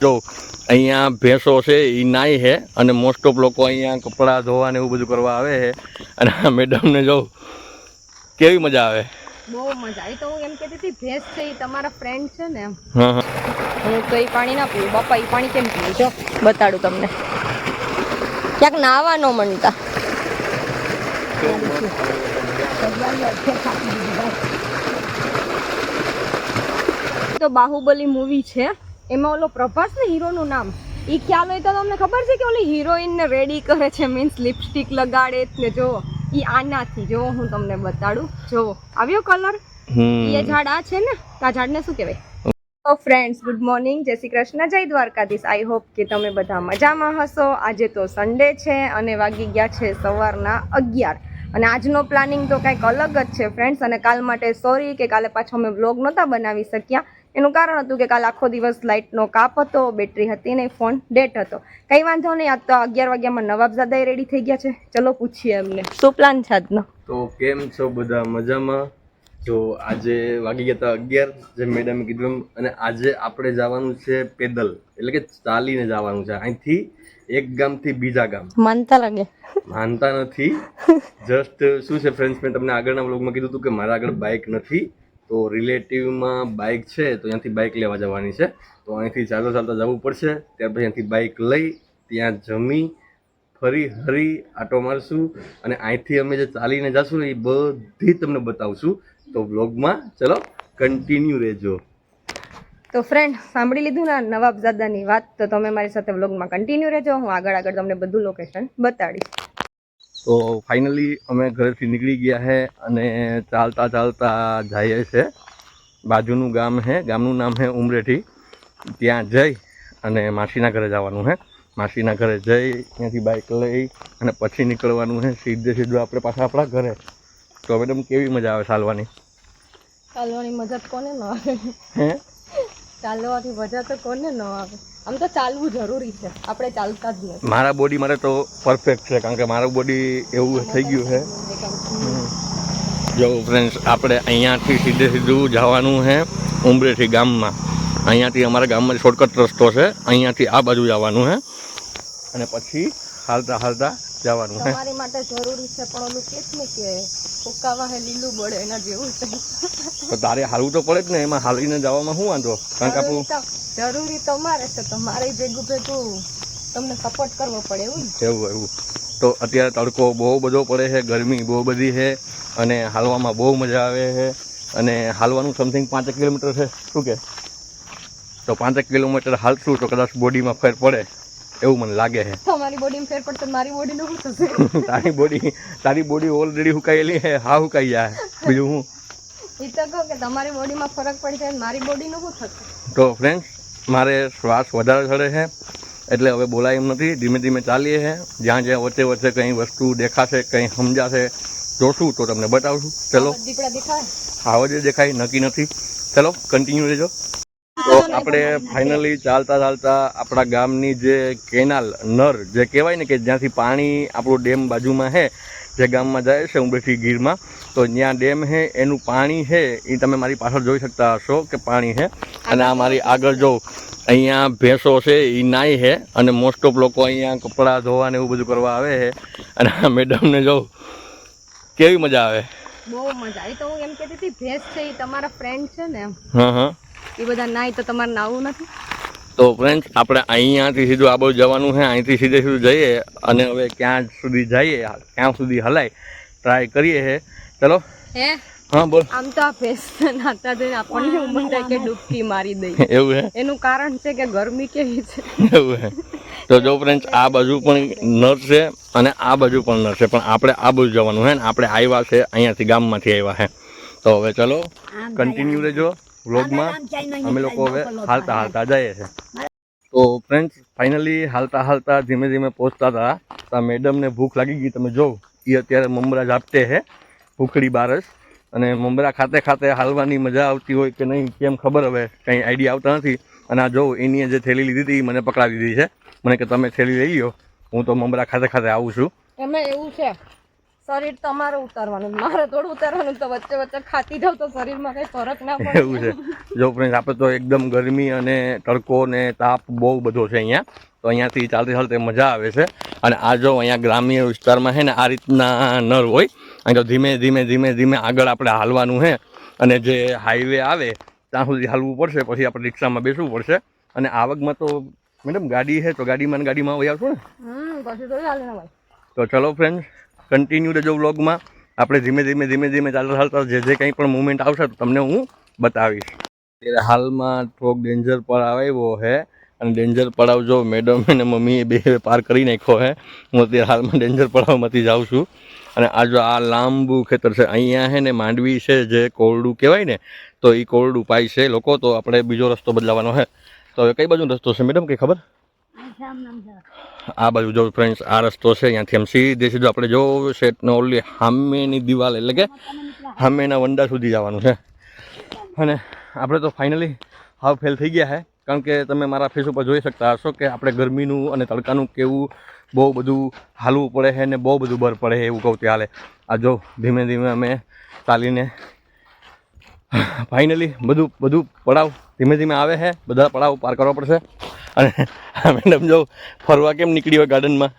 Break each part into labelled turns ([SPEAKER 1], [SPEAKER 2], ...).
[SPEAKER 1] જો અહીંયા ભેંસો છે એ નાય છે અને મોસ્ટ ઓફ લોકો અહીંયા કપડાં ધોવા ને એવું બધું કરવા આવે છે અને આ મેડમને જો કેવી મજા આવે.
[SPEAKER 2] બહુ મજા આવી. તો હું એમ કહેતી હતી ભેંસ છે એ તમારા ફ્રેન્ડ છે ને એમ.
[SPEAKER 1] હા હા
[SPEAKER 2] હું તો એ પાણી ના પીવું. બાપા એ પાણી કેમ પીવું? જો બતાડું તમને. ક્યાંક નાવા ન મનતા. તો બાહુબલી મૂવી છે એમાં ઓલો પ્રભાસ ને હીરોનું નામ એ ખ્યાલ હોય તો તમને ખબર છે કે ઓલી હિરોઈન ને રેડી કરે છે, મીન્સ લિપસ્ટિક લગાડે ને જો ઈ આનાથી જો હું તમને બતાડું. જો આવ્યો કલર. એ ઝાડ આ છે ને, આ ઝાડને શું કહેવાય? તો ફ્રેન્ડ્સ, ગુડ મોર્નિંગ, જય શ્રી કૃષ્ણ, જય દ્વારકાધીશ. આઈ હોપ કે તમે બધા મજામાં હશો. આજે તો સન્ડે છે અને વાગી ગયા છે સવારના 11 અને આજનો પ્લાનિંગ તો કંઈક અલગ જ છે ફ્રેન્ડ્સ. અને કાલ માટે સોરી કે કાલે પાછો અમે વ્લોગ નહોતા બનાવી શક્યા. એનું કારણ હતું કે કાલ આખો દિવસ લાઇટનો કાપ હતો, બેટરી હતી નહીં, ફોન ડેટ હતો. કંઈ વાંધો નહીં, આજ તો 11 વાગ્યામાં નવાબઝાદા રેડી થઈ ગયા છે. ચલો પૂછીએ એમને શું પ્લાન છે આજનો.
[SPEAKER 1] તો કેમ છો બધા? મજામાં? જો આજે વાગી ગયા હતા 11 જેમ મેડમે કીધું એમ, અને આજે આપણે જવાનું છે પેદલ, એટલે કે ચાલીને જવાનું છે અહીંથી એક ગામથી બીજા ગામ.
[SPEAKER 2] માનતા લાગે?
[SPEAKER 1] માનતા નથી, જસ્ટ શું છે ફ્રેન્ડ્સ, મેં તમને આગળના વ્લોગમાં કીધું હતું કે મારા આગળ બાઇક નથી, તો રિલેટિવમાં બાઇક છે તો ત્યાંથી બાઇક લેવા જવાની છે. તો અહીંથી ચાલતા ચાલતા જવું પડશે. ત્યાર પછી અહીંથી બાઇક લઈ ત્યાં જમી ફરી હરી આટો મારશું અને અહીંથી અમે જે ચાલીને જશું ને એ બધી તમને બતાવશું. તો વ્લોગમાં ચલો કન્ટિન્યુ રહેજો.
[SPEAKER 2] તો ફ્રેન્ડ, સાંભળી લીધું ને નવાબઝાદાની વાત, તો તમે મારી સાથે વ્લોગમાં કન્ટિન્યુ રહેજો. હું આગળ તમને બધું લોકેશન બતાડીશ. તો
[SPEAKER 1] ફાઇનલી અમે ઘરેથી નીકળી ગયા છે અને ચાલતા ચાલતા જઈએ છે. બાજુનું ગામ છે, ગામનું નામ છે ઉમરેઠી. ત્યાં જઈ અને માસીના ઘરે જવાનું છે. માસીના ઘરે જઈ ત્યાંથી બાઇક લઈ અને પછી નીકળવાનું છે સીધું આપણે પાછા આપણા ઘરે. તો મેડમ કેવી મજા આવે ચાલવાની?
[SPEAKER 2] ચાલવાની મજા તો કોને ન આવે? હે, ચાલવાથી મજા તો કોને ન આવે? આમ તો ચાલવું જરૂરી છે, આપણે ચાલતા જ નથી.
[SPEAKER 1] મારા બોડી માટે તો પરફેક્ટ છે, કારણ કે મારું બોડી એવું થઈ ગયું છે. જો ફ્રેન્ડ્સ, આપણે અહીંયાથી સીધું જવાનું છે ઉમરેઠી ગામમાં. અહીંયાથી અમારા ગામમાં શોર્ટકટ રસ્તો છે, અહીંયાથી આ બાજુ જવાનું છે અને પછી હાલતા હાલતા જવાનું છે.
[SPEAKER 2] તમારી માટે જરૂરી છે, પણ ઓલું કે છે ને કે ફૂકાવા હે લીલું બળે એના જેવું છે.
[SPEAKER 1] તો તારે હાલવું તો પડે જ ને, એમાં હાલીને જવામાં શું વાંધો? કારણ કે આપણું
[SPEAKER 2] જરૂરી તમારે છે, તો મારે ભેગું ભેગું તમને સપોર્ટ કરવો પડે એવું ને?
[SPEAKER 1] એવું. તો અત્યારે તડકો બહુ બધો પડે છે, ગરમી બહુ બધી છે અને હાલવામાં બહુ મજા આવે છે. અને હાલવાનું સમથિંગ 5 કિલોમીટર છે. શું કે? તો 5 કિલોમીટર હાલશું તો કદાચ બોડીમાં ફેર પડે એવું મને લાગે છે.
[SPEAKER 2] તમારી બોડીમાં ફેર પડશે, મારી બોડીનું શું થશે?
[SPEAKER 1] તારી બોડી ઓલરેડી હુકાયેલી છે, હા હુકાઈ જાય. બીજું હું
[SPEAKER 2] એ તો કહો કે તમારી બોડીમાં ફરક પડી જાય, મારી બોડીનું શું થશે?
[SPEAKER 1] તો ફ્રેન્ડ્સ, મારે શ્વાસ વધારે ચડે છે એટલે હવે બોલાય એમ નથી. ધીમે ધીમે ચાલીએ છે. જ્યાં જ્યાં વચ્ચે વચ્ચે કંઈ વસ્તુ દેખાશે, કંઈ સમજાશે, જોશું તો તમને બતાવશું. ચલો,
[SPEAKER 2] દીપડા દેખાય?
[SPEAKER 1] આવો જે દેખાય નક્કી નથી. ચલો કન્ટિન્યુ રહેજો. તો આપણે ફાઇનલી ચાલતા ચાલતા આપણા ગામની જે કેનાલ નર જે કહેવાય ને, કે જ્યાંથી પાણી આપણું ડેમ બાજુમાં છે, જે ગામમાં જાય છે ઉમરેઠી ગીરમાં, તો ત્યાં ડેમ છે એનું પાણી છે એ તમે મારી પાછળ જોઈ શકતા હશો કે પાણી છે. અને આ મારી આગળ જો અહીંયા ભેંસો છે એ નાય છે અને મોસ્ટ ઓફ લોકો અહીંયા કપડાં ધોવા ને એવું બધું કરવા આવે છે. અને આ મેડમને જો કેવી મજા આવે.
[SPEAKER 2] બહુ મજા આવી. તો હું એમ કહેતી હતી ભેંસ છે એ તમારા ફ્રેન્ડ છે ને એમ?
[SPEAKER 1] હા.
[SPEAKER 2] એ બધા નાય તો તમારે નાવું નથી?
[SPEAKER 1] તો ફ્રેન્ડ્સ, આપણે અહીંયાથી સીધું આ બાજુ જવાનું છે. અહીંથી સીધું જઈએ અને હવે ક્યાં સુધી જઈએ, ક્યાં સુધી હલાય ટ્રાય કરીએ છે. ચલો.
[SPEAKER 2] હે,
[SPEAKER 1] હા બોલ.
[SPEAKER 2] આમ તો આ ભેંસ નાતા જોઈને આપણને ઉમર થાય કે ડૂબકી મારી દઈ.
[SPEAKER 1] એવું છે?
[SPEAKER 2] એનું કારણ છે કે ગરમી કેવી છે.
[SPEAKER 1] એવું છે? તો જો ફ્રેન્ડ્સ, આ બાજુ પણ નર છે અને આ બાજુ પણ નર છે, પણ આપણે આ બાજુ જવાનું છે ને. આપણે આવ્યા છે અહીંયાથી, ગામમાંથી આવ્યા છે. તો હવે ચલો કન્ટિન્યુ રહેજો વ્લોગમાં. અમે લોકો હવે હાલતા હાલતા જઈએ છીએ. તો ફ્રેન્ડ્સ, ફાઇનલી હાલતા હાલતા ધીમે ધીમે પહોંચતા હતા. તો મેડમને ભૂખ લાગી ગઈ. તમે જો એ અત્યારે મમરા ઝાપટે છે, ભૂખડી બારસ. અને મમરા ખાતે ખાતે હાલવાની મજા આવતી હોય કે નહીં કેમ ખબર, હવે કંઈ આઈડિયા આવતા નથી. અને આ જો એની જે થેલી લીધી હતી એ મને પકડાવી દીધી છે. મને કે તમે થેલી લઈ લો, હું તો મમરા ખાતે ખાતે આવું છું.
[SPEAKER 2] એમાં એવું છે, શરીર તમારે ઉતારવાનું, મારે થોડું ઉતારવાનું, તો વચ્ચે વચ્ચે ખાતી જાવ તો શરીરમાં કઈ ફરક ના પડે.
[SPEAKER 1] એવું છે. જો ફ્રેન્ડ આપણે તો એકદમ ગરમી અને તડકો ને તાપ બહુ બધો છે અહીંયા, તો અહીંયાથી ચાલતી ચાલતી મજા આવે છે. અને આ જો અહીંયા ગ્રામ્ય વિસ્તારમાં છે ને આ રીતના નર હોય, અહીં તો ધીમે ધીમે ધીમે ધીમે આગળ આપણે હાલવાનું છે. અને જે હાઈવે આવે ત્યાં સુધી હાલવું પડશે, પછી આપણે રિક્ષામાં બેસવું પડશે. અને આવકમાં તો મેડમ ગાડી છે તો ગાડીમાં વહી આવશું ને.
[SPEAKER 2] પછી તો ચાલે ને ભાઈ.
[SPEAKER 1] તો ચલો ફ્રેન્ડ, કન્ટિન્યુ રહેજો વ્લોગમાં. આપણે ધીમે ધીમે ચાલતા ચાલતા જે કંઈ પણ મુવમેન્ટ આવશે તો તમને હું બતાવીશ. અત્યારે હાલમાં થોડોક ડેન્જર પર આવ્યો છે, અને ડેન્જર પડાવ જો મેડમ અને મમ્મીએ બે પાર કરી નાખ્યો છે. હું અત્યારે હાલમાં ડેન્જર પડાવમાંથી જાઉં છું. અને આ જો આ લાંબુ ખેતર છે, અહીંયા છે ને માંડવી છે જે કોરડું કહેવાય ને, તો એ કોરડું પાય છે લોકો. તો આપણે બીજો રસ્તો બદલાવાનો છે. તો હવે કઈ બાજુ રસ્તો છે મેડમ, કંઈ ખબર? આ બાજુ જો ફ્રેન્ડ્સ આ રસ્તો છે, અહીંયાથી આમ સીધે આપણે જો શેઠને ઓલી સામેની દિવાલ એટલે કે સામેના વંડા સુધી જવાનું છે. અને આપણે તો ફાઇનલી હાવ ફેલ થઈ ગયા છે, કારણ કે તમે મારા ફેસ ઉપર જોઈ શકતા હશો કે આપણે ગરમીનું અને તડકાનું કેવું બહુ બધું હાલવું પડે છે ને બહુ બધું બર પડે છે એવું કહું તે હાલે. આ જો ધીમે ધીમે અમે ચાલીને ફાઇનલી બધું પડાવ ધીમે ધીમે આવે છે, બધા પડાવ પાર કરવા પડશે. અને મેડમ જો ફરવા કેમ નીકળી હોય ગાર્ડનમાં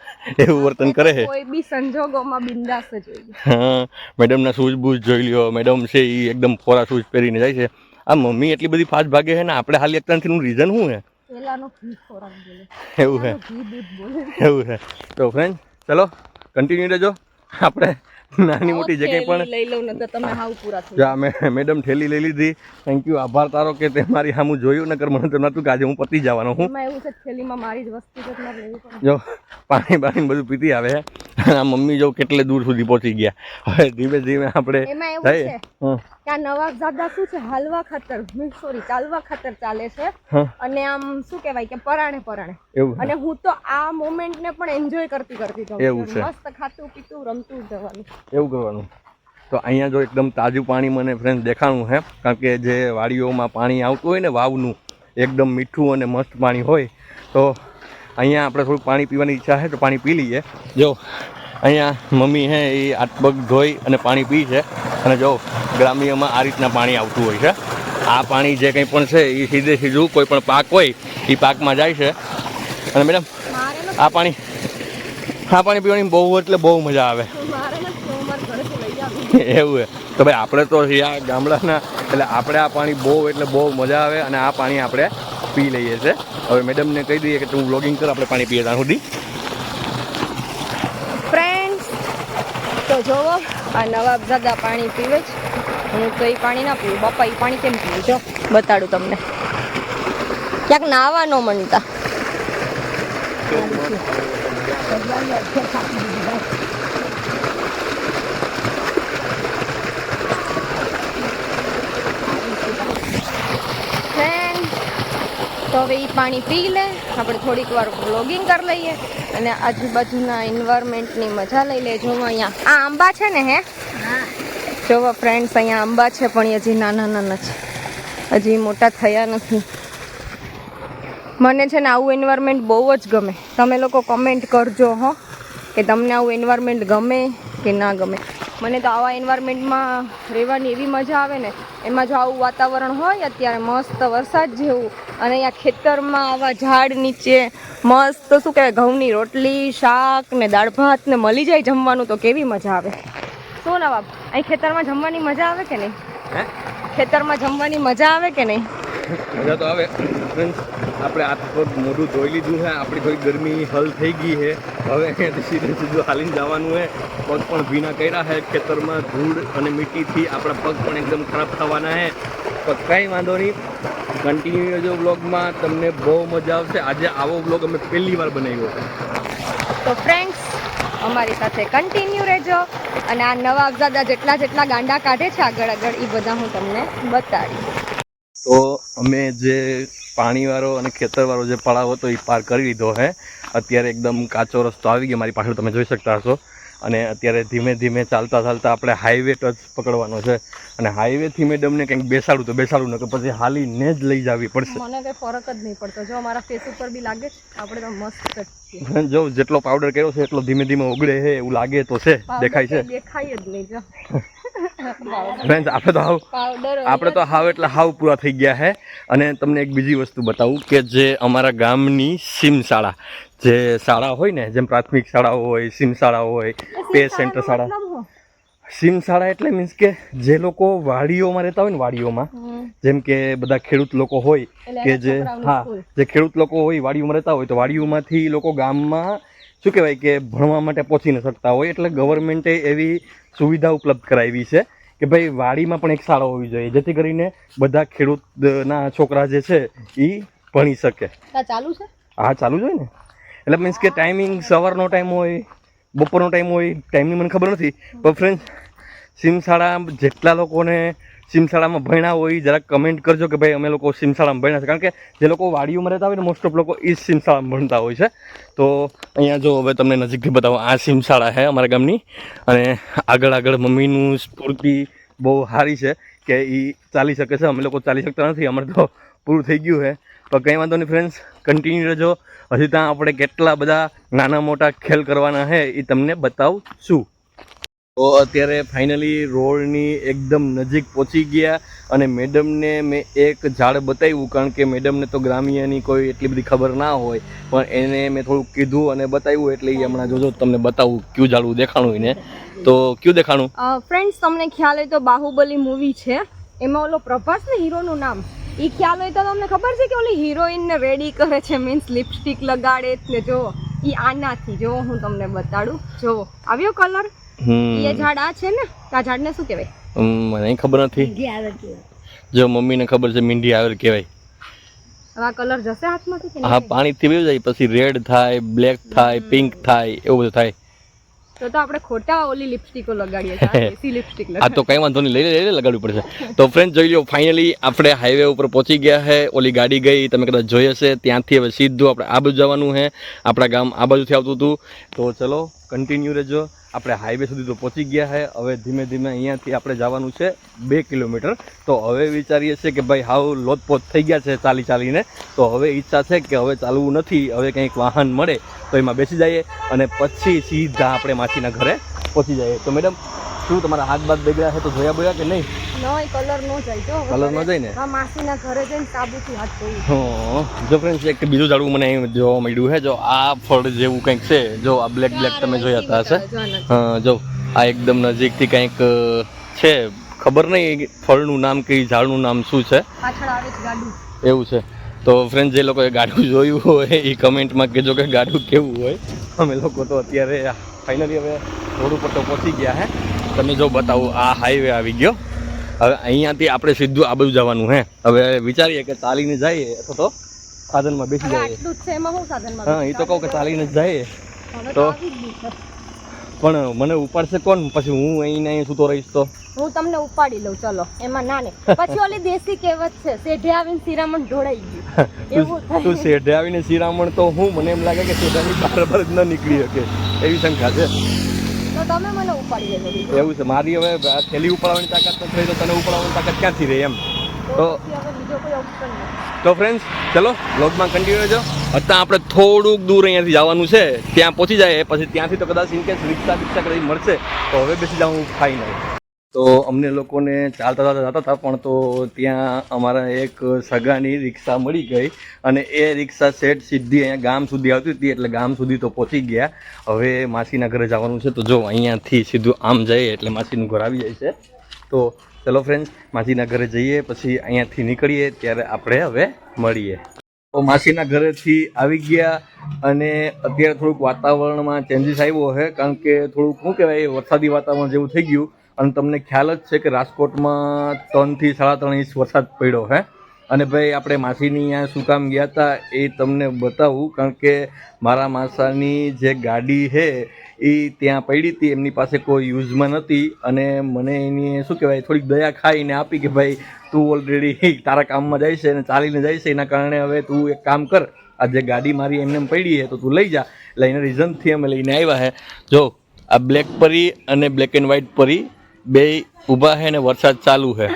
[SPEAKER 1] એવું વર્તન કરે છે.
[SPEAKER 2] કોઈ બી સંજોગોમાં બિંદાસ જ હોય.
[SPEAKER 1] હા, મેડમના શૂઝ બૂઝ જોઈ લ્યો. મેડમ છે એ એકદમ ફોરા શૂઝ પહેરીને જાય છે. આ મમ્મી એટલી બધી ફાસ્ટ ભાગે છે ને આપણે હાલ એકતા નથી, નું રીઝન શું છે? એવું છે. એવું છે. તો ફ્રેન્ડ ચલો કન્ટિન્યુ રહેજો. આપણે નાની મોટી જે કંઈ પણ
[SPEAKER 2] લઈ લઉં ને તો તમે હાવ પૂરા થઈ
[SPEAKER 1] જા મેડમ ઠેલી લઈ લીધી. થેન્ક યુ, આભાર તારો કે તે મારી સામું જોયું. નકર મને તો નતું કે આજે હું પતી જવાનો હું.
[SPEAKER 2] એમાં એવું છે થેલીમાં મારી જ વસ્તુ છે તમારે લેવી પડે.
[SPEAKER 1] જો પાણી બધું પીતી આવે છે. આ મમ્મી જો કેટલે દૂર સુધી પહોંચી ગયા. હવે ધીમે ધીમે આપણે
[SPEAKER 2] એમાં એવું છે કે આ નવાબજાદા શું છે, હાલવા ખાતર ચાલવા ખાતર ચાલે છે. અને આમ શું કહેવાય કે પરાણે
[SPEAKER 1] એવું.
[SPEAKER 2] અને હું તો આ મોમેન્ટ ને પણ એન્જોય કરતી જાઉં.
[SPEAKER 1] એવું છે.
[SPEAKER 2] મસ્ત ખાતું પીતું રમતું જવાનું
[SPEAKER 1] એવું કરવાનું. તો અહીંયા જો એકદમ તાજું પાણી મને ફ્રેન્ડ દેખાણું છે, કારણ કે જે વાડીઓમાં પાણી આવતું હોય ને વાવનું એકદમ મીઠું અને મસ્ત પાણી હોય. તો અહીંયા આપણે થોડું પાણી પીવાની ઈચ્છા છે તો પાણી પી લઈએ. જો અહીંયા મમ્મી છે એ હાથ પગ ધોઈ અને પાણી પી છે. અને જો ગ્રામ્યમાં આ રીતના પાણી આવતું હોય છે. આ પાણી જે કંઈ પણ છે એ સીધું કોઈ પણ પાક હોય એ પાકમાં જાય છે. અને મેડમ આ પાણી પીવાની બહુ એટલે બહુ મજા આવે. એવું છે. તો ભાઈ આપણે તો આ ગામડાના એટલે આપણે આ પાણી બહુ એટલે બહુ મજા આવે. અને આ પાણી આપણે પી લઈએ છીએ. હવે મેડમને કહી દઈએ કે તું વ્લોગિંગ કર, આપણે પાણી પીએ ત્યાં સુધી.
[SPEAKER 2] ફ્રેન્ડ્સ તો જોવો આ નવાબજાદા પાણી પીવે છે. હું તો એ પાણી ના પીવું. બાપા એ પાણી કેમ પીવું જો બતાડું તમને. ક્યાંક નાવા ન મનતા. તો હવે એ પાણી પી લે, આપણે થોડીક વાર વ્લોગિંગ કરી લઈએ અને આજુબાજુના એન્વાયરમેન્ટની મજા લઈ લે. જોવો અહીંયા આ આંબા છે ને, જોવો ફ્રેન્ડ્સ અહીંયા આંબા છે પણ હજી નાના છે, હજી મોટા થયા નથી. મને છે ને આવું એન્વાયરમેન્ટ બહુ જ ગમે. તમે લોકો કમેન્ટ કરજો હો કે તમને આવું એન્વાયરમેન્ટ ગમે કે ના ગમે. મને તો આવા એન્વાયરમેન્ટમાં રહેવાની એવી મજા આવે ને. એમાં જો આવું વાતાવરણ હોય અત્યારે મસ્ત વરસાદ જેવું, અને અહીંયા ખેતરમાં આવા ઝાડ નીચે મસ્ત શું કહેવાય ઘઉંની રોટલી શાક ને દાળ ભાત ને મળી જાય જમવાનું, તો કેવી મજા આવે. શું ના બાપ, અહીં ખેતરમાં જમવાની મજા આવે કે નહીં? ખેતરમાં જમવાની મજા આવે કે નહીં?
[SPEAKER 1] મજા તો આવે. આપણે હાથ પગ મોઢું ધોઈ લીધું છે, આપણી થોડી ગરમી હલ થઈ ગઈ છે. હવે અહીંયાથી સીધું હાલીને જવાનું છે. પગ પણ ભીના કર્યા છે ખેતરમાં ધૂળ અને મીઠીથી. આપણા પગ પણ એકદમ ખરાબ થવાના છે. તો કંઈ વાંધો નહીં, કન્ટિન્યુ રહેજો વ્લોગમાં, તમને બહુ મજા આવશે. આજે આવો વ્લોગ અમે પહેલી વાર બનાવ્યો.
[SPEAKER 2] તો ફ્રેન્ડ્સ અમારી સાથે કન્ટિન્યુ રહેજો. અને આ નવાબજાદા જેટલા ગાંડા કાઢે છે આગળ એ બધા હું તમને બતાડીશ.
[SPEAKER 1] તો અમે જે પાણીવાળો અને ખેતરવાળો જે પડાવ હતો એ પાર કરી લીધો છે. અત્યારે એકદમ કાચો રસ્તો આવી ગયો મારી પાછળ, તમે જોઈ શકતા હશો. અને અત્યારે ધીમે ધીમે ચાલતા ચાલતા આપણે હાઈવે ટચ પકડવાનો છે અને હાઈવેથી મેડમને કંઈક બેસાડું તો બેસાડું ન કે પછી હાલીને જ લઈ જવી પડશે.
[SPEAKER 2] મને કઈ ફરક જ નહીં પડતો. જો અમારા ફેસ ઉપર બી લાગે છે, આપણે તો મસ્ત જ છીએ.
[SPEAKER 1] જો જેટલો પાવડર કર્યો છે એટલો ધીમે ધીમે ઓગળે છે એવું લાગે તો છે, દેખાય છે.
[SPEAKER 2] દેખાય જ નહીં. જો
[SPEAKER 1] ફ્રેન્ડ્સ આપણે તો હાવ એટલે હાવ પૂરા થઈ ગયા છે. અને તમને એક બીજી વસ્તુ બતાવું કે જે અમારા ગામની સીમ શાળા, જે શાળા હોય ને, જેમ પ્રાથમિક શાળાઓ હોય, સીમ શાળા હોય, પે સેન્ટર શાળા. સીમ શાળા એટલે મીન્સ કે જે લોકો વાડીઓમાં રહેતા હોય ને, વાડીઓમાં જેમ કે બધા ખેડૂત લોકો હોય કે જે જે ખેડૂત લોકો હોય વાડીઓમાં રહેતા હોય, તો વાડીઓમાંથી લોકો ગામમાં શું કહેવાય કે ભણવા માટે પહોંચી ન શકતા હોય, એટલે ગવર્મેન્ટે એવી સુવિધા ઉપલબ્ધ કરાવી છે કે ભાઈ વાડીમાં પણ એક શાળા હોવી જોઈએ, જેથી કરીને બધા ખેડૂતના છોકરા જે છે એ ભણી શકે.
[SPEAKER 2] ચાલુ છે? હા,
[SPEAKER 1] ચાલુ જ હોય ને. એટલે મીન્સ કે ટાઈમિંગ સવારનો ટાઈમ હોય, બપોરનો ટાઈમ હોય, ટાઈમની મને ખબર નથી. પણ ફ્રેન્ડ્સ, સીમશાળા જેટલા લોકોને સીમશાળામાં ભણ્યા હોય જરાક કમેન્ટ કરજો કે ભાઈ અમે લોકો સીમશાળામાં ભણ્યા છે. કારણ કે જે લોકો વાડીઓમાં રહેતા હોય ને, મોસ્ટ ઓફ લોકો એ સીમશાળામાં ભણતા હોય છે. તો અહીંયા જો હવે તમને નજીકથી બતાવો, આ સીમશાળા છે અમારા ગામની. અને આગળ આગળ મમ્મીનું સ્ફૂર્તિ બહુ સારી છે કે એ ચાલી શકે છે. અમે લોકો ચાલી શકતા નથી, અમારે તો પૂરું થઈ ગયું છે. તો કંઈ વાંધો નહીં ફ્રેન્ડ્સ, કન્ટિન્યુ રહેજો. હજી ત્યાં આપણે કેટલા બધા નાના મોટા ખેલ કરવાના છે એ તમને બતાવશું. તો અત્યારે ફાઇનલી રોડની એકદમ નજીક પહોંચી ગયા અને મેડમને મેં એક ઝાડ બતાવ્યું, કારણ કે મેડમને તો ગ્રામ્યની કોઈ એટલી બધી ખબર ના હોય, પણ એને મેં થોડુંક કીધું અને બતાવ્યું. એટલે એ હમણાં જોજો તમને બતાવું ક્યું ઝાડવું દેખાણું એને. તો ક્યું દેખાણું?
[SPEAKER 2] ફ્રેન્ડ્સ, તમને ખ્યાલ હોય તો બાહુબલી મૂવી છે, એમાં ઓલો પ્રભાસ ને હીરોનું નામ, એ ખ્યાલ હોય તો તમને ખબર છે કે ઓલી હિરોઈન ને રેડી કરે છે, મીન્સ લિપસ્ટિક લગાડે ને. જો એ આનાથી, જો હું તમને બતાડું. જો આવ્યો કલર. એ ઝાડ આ છે ને, આ ઝાડને શું કહેવાય?
[SPEAKER 1] મને ખબર નથી. જો મમ્મીને ખબર છે, મીંડી આવેલ કહેવાય.
[SPEAKER 2] હવે આ કલર જશે હાથમાંથી?
[SPEAKER 1] હા, પાણીથી વહી જાય, પછી રેડ થાય, બ્લેક થાય, પિંક થાય, એવું બધું થાય.
[SPEAKER 2] તો આપણે ખોટા ઓલી લિપસ્ટિકો લગાડીએ છીએ. એસી લિપસ્ટિક
[SPEAKER 1] આ તો કઈ વાંધો નહીં, લઈ લગાડવું પડશે. તો ફ્રેન્ડ જોઈ લો, ફાઇનલી આપણે હાઈવે ઉપર પહોંચી ગયા છે. ઓલી ગાડી ગઈ, તમે કદાચ જોઈ હશે. ત્યાંથી હવે સીધું આપણે આ બાજુ જવાનું છે. આપણા ગામ આ બાજુથી આવતું હતું. તો ચલો કન્ટિન્યુ રહેજો. આપણે હાઈવે સુધી તો પહોંચી ગયા છે. હવે ધીમે ધીમે અહીંયાથી આપણે જવાનું છે 2 કિલોમીટર. તો હવે વિચારીએ છીએ કે ભાઈ હાવ લોતપોત થઈ ગયા છે ચાલીને. તો હવે ઈચ્છા છે કે હવે ચાલવું નથી, હવે કંઈક વાહન મળે તો એમાં બેસી જઈએ અને પછી સીધા આપણે માસીના ઘરે પહોંચી જઈએ. તો મેડમ, શું તમારા હાથ બાદ બગડ્યા છે તો જોયા બોયા કે નહીં?
[SPEAKER 2] કલર નો જાય.
[SPEAKER 1] કલર નો જાય ને?
[SPEAKER 2] હા, માસીના ઘરે જઈને સાબુથી હાથ ધોઈ.
[SPEAKER 1] હા, જો ફ્રેન્ડ્સ, એક બીજું ઝાડવું મને અહીં જોવા મળ્યું છે. જો આ ફળ જેવું કંઈક છે, જો આ બ્લેક તમે જોયા હતા હશે. હા, જો આ એકદમ નજીકથી કંઈક છે, ખબર નહીં ફળનું નામ કે ઝાડનું નામ શું છે.
[SPEAKER 2] પાછળ આવે છે ગાડું.
[SPEAKER 1] એવું છે. તો ફ્રેન્ડ, જે લોકોએ ગાડું જોયું હોય એ કમેન્ટમાં કહેજો કે ગાડું કેવું હોય. અમે લોકો તો અત્યારે ફાઇનલી હવે રોડ ઉપર તો પહોંચી ગયા હે. તમે જો બતાવું, આ હાઈવે આવી ગયો. હવે અહીંયાથી આપણે સીધું આ બાજુ જવાનું હે. હવે વિચારીએ કે ચાલીને જઈએ અથવા તો સાધનમાં બેસી જઈએ. હા, એ તો કહું કે ચાલીને જ જઈએ. તો પણ મને ઉપાડશે કોણ? પછી હું અહીં સૂતો રહીશ તો
[SPEAKER 2] હું તમને ઉપાડી લઉં. ચલો, એમાં ના ને. પછી ઓલી દેશી કહેવત છે, શેઢે આવીને શિરામણ ઢોળાઈ ગયું.
[SPEAKER 1] તું શેઢે આવીને શિરામણ, તો હું મને એમ લાગે કે શેઢાની બરાબર જ ન નીકળી શકે એવી શંકા છે.
[SPEAKER 2] તો તમે મને ઉપાડી લેજો.
[SPEAKER 1] એવું છે. મારી હવે થેલી ઉપાડવાની તાકાત નથી, તો તને ઉપાડવાની તાકાત ક્યાંથી રહે એમ. તો ફ્રેન્ડ્સ, ચલો વ્લોગમાં કન્ટિન્યુ રહેજો. અત્યારે આપણે થોડુંક દૂર અહીંયાથી જવાનું છે, ત્યાં પહોંચી જાય. પછી ત્યાંથી તો કદાચ ઇનકેસ રિક્ષા કદાચ મળશે તો હવે બેસી જાઉં ફાઇનલ. તો અમને લોકોને ચાલતા જતા હતા, પણ તો ત્યાં અમારા એક સગાની રિક્ષા મળી ગઈ અને એ રિક્ષા સેટ સીધી અહીંયા ગામ સુધી આવતી હતી. એટલે ગામ સુધી તો પહોંચી ગયા. હવે માસીના ઘરે જવાનું છે. તો જો અહીંયાથી સીધું આમ જઈએ એટલે માસીનું ઘર આવી જાય છે. તો ચલો ફ્રેન્ડ્સ, માસીના ઘરે જઈએ, પછી અહીંયાથી નીકળીએ ત્યારે આપણે હવે મળીએ. તો માસીના ઘરેથી આવી ગયા અને અત્યારે થોડુંક વાતાવરણમાં ચેન્જીસ આવ્યો છે, કારણ કે થોડુંક શું કહેવાય, વરસાદી વાતાવરણ જેવું થઈ ગયું. અને તમને ખ્યાલ જ છે કે રાજકોટમાં 3 થી 3.5 ઇંચ વરસાદ પડ્યો છે. અને ભાઈ આપણે માસીની અહીંયા શું કામ ગયા હતા એ તમને બતાવું, કારણ કે મારા માસાની જે ગાડી છે એ ત્યાં પડી હતી, એમની પાસે કોઈ યુઝમાં નથી. અને મને એની શું કહેવાય થોડીક દયા ખાઈને આપી કે ભાઈ તું ઓલરેડી તારા કામમાં જાય છે અને ચાલીને જાય છે, એના કારણે હવે તું એક કામ કર, આ જે ગાડી મારી એમને પડી છે તો તું લઈ જા. એટલે એના રીઝનથી અમે લઈને આવ્યા છે. જો આ બ્લેક પરી અને બ્લેક એન્ડ વ્હાઇટ પરી બે ઊભા છે ને વરસાદ ચાલુ છે.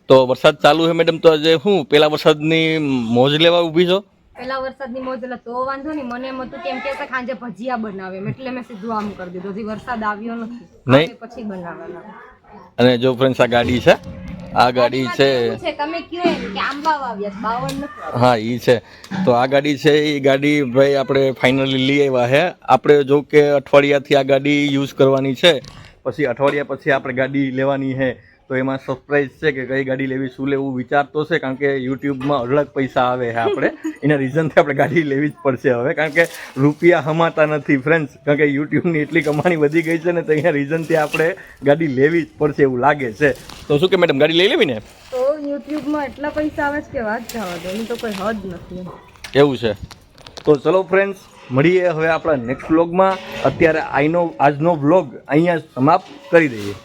[SPEAKER 1] તો વરસાદ ચાલુ છે મેડમ, તો આજે શું પેલા વરસાદની મોજ લેવા ઊભી છો?
[SPEAKER 2] પેલા વરસાદની મોજ એટલે તો વાંધો નહીં, મને એમ હતું કેમ કે સાંજે ભજીયા બનાવે એટલે મેં સીધું આમ કરી દીધું. હજી વરસાદ આવ્યો નથી,
[SPEAKER 1] નહીં
[SPEAKER 2] પછી બનાવવાના.
[SPEAKER 1] અને જો ફ્રેન્ડ્સ આ ગાડી છે, આ ગાડી છે,
[SPEAKER 2] તમે કયો એમ કે આંબા વાવ્યા 52 નથી.
[SPEAKER 1] હા ઈ છે. તો આ ગાડી છે, એ ગાડી ભાઈ આપણે ફાઇનલી લઈ આવ્યા છે. આપણે જો કે અઠવાડિયાથી આ ગાડી યુઝ કરવાની છે, પછી અઠવાડિયા પછી આપણે ગાડી લેવાની છે. તો એમાં સરપ્રાઈઝ છે કે કઈ ગાડી લેવી, શું લેવું વિચારતો છે, કારણ કે યુટ્યુબમાં અઢળક પૈસા આવે છે. આપણે એના રીઝનથી આપણે ગાડી લેવી જ પડશે હવે, કારણ કે રૂપિયા હમાતા નથી ફ્રેન્ડ્સ, કારણ કે યુટ્યુબની એટલી કમાણી વધી ગઈ છે ને, તો એના રીઝનથી આપણે ગાડી લેવી જ પડશે એવું લાગે છે. તો શું કે મેડમ, ગાડી લઈ લેવી ને?
[SPEAKER 2] તો યુટ્યુબમાં એટલા પૈસા આવે છે કે વાત જવા દો, એની તો કોઈ હદ નથી.
[SPEAKER 1] એવું છે. તો ચલો ફ્રેન્ડ્સ, મળીએ હવે આપણા નેક્સ્ટ વ્લોગમાં. અત્યારે આજનો વ્લોગ અહીંયા સમાપ્ત કરી દઈએ.